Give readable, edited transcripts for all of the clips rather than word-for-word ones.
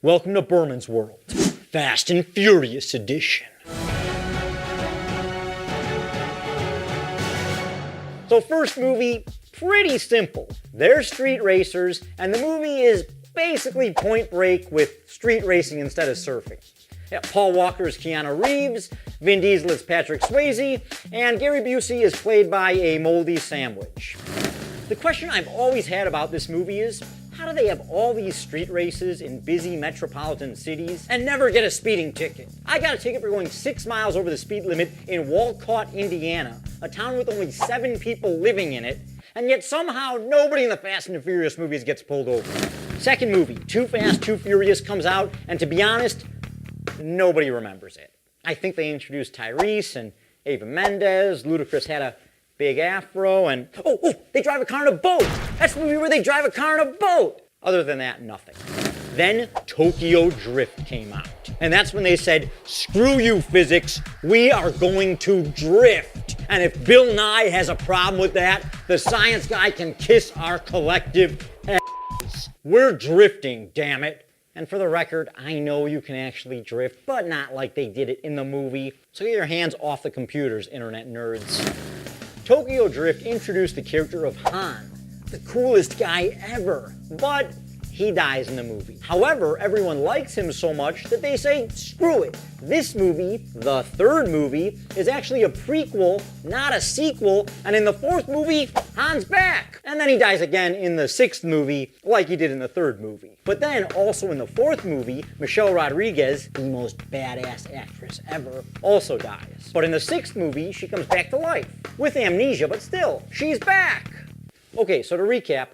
Welcome to Berman's World, Fast and Furious edition. So first movie, pretty simple. They're street racers, and the movie is basically Point Break with street racing instead of surfing. Yeah, Paul Walker is Keanu Reeves, Vin Diesel is Patrick Swayze, and Gary Busey is played by a moldy sandwich. The question I've always had about this movie is, how do they have all these street races in busy metropolitan cities and never get a speeding ticket? I got a ticket for going 6 miles over the speed limit in Walcott, Indiana, a town with only 7 people living in it, and yet somehow nobody in the Fast and the Furious movies gets pulled over. Second movie, Too Fast, Too Furious comes out, and to be honest, nobody remembers it. I think they introduced Tyrese and Eva Mendes, Ludacris had a big afro, and they drive a car on a boat. That's the movie where they drive a car on a boat. Other than that, nothing. Then Tokyo Drift came out. And that's when they said, screw you, physics, we are going to drift. And if Bill Nye has a problem with that, the science guy can kiss our collective ass. We're drifting, damn it. And for the record, I know you can actually drift, but not like they did it in the movie. So get your hands off the computers, internet nerds. Tokyo Drift introduced the character of Han, the coolest guy ever, but he dies in the movie. However, everyone likes him so much that they say, screw it. This movie, the third movie, is actually a prequel, not a sequel, and in the fourth movie, Han's back. And then he dies again in the sixth movie, like he did in the third movie. But then, also in the fourth movie, Michelle Rodriguez, the most badass actress ever, also dies. But in the sixth movie, she comes back to life. With amnesia, but still, she's back. Okay, so to recap,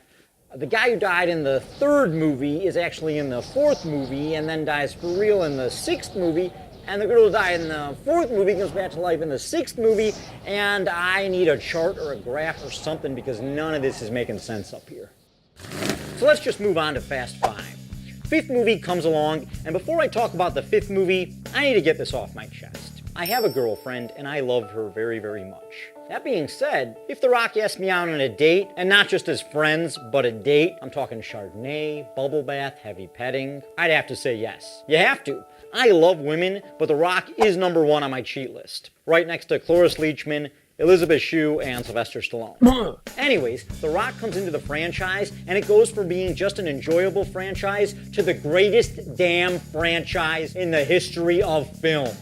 the guy who died in the third movie is actually in the fourth movie and then dies for real in the sixth movie. And the girl who died in the fourth movie comes back to life in the sixth movie. And I need a chart or a graph or something because none of this is making sense up here. So let's just move on to Fast 5. Fifth movie comes along, and before I talk about the fifth movie, I need to get this off my chest. I have a girlfriend, and I love her very, very much. That being said, if The Rock asked me out on a date, and not just as friends, but a date, I'm talking Chardonnay, bubble bath, heavy petting, I'd have to say yes. You have to. I love women, but The Rock is #1 on my cheat list. Right next to Cloris Leachman, Elizabeth Shue, and Sylvester Stallone. Anyways, The Rock comes into the franchise, and it goes from being just an enjoyable franchise to the greatest damn franchise in the history of film.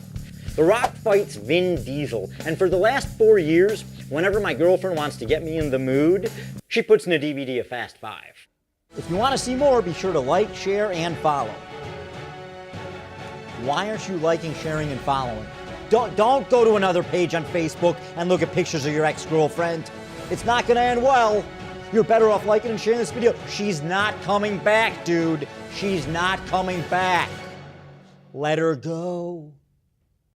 The Rock fights Vin Diesel, and for the last 4 years, whenever my girlfriend wants to get me in the mood, she puts in a DVD of Fast 5. If you want to see more, be sure to like, share, and follow. Why aren't you liking, sharing, and following? Don't go to another page on Facebook and look at pictures of your ex-girlfriend. It's not gonna end well. You're better off liking and sharing this video. She's not coming back, dude. She's not coming back. Let her go.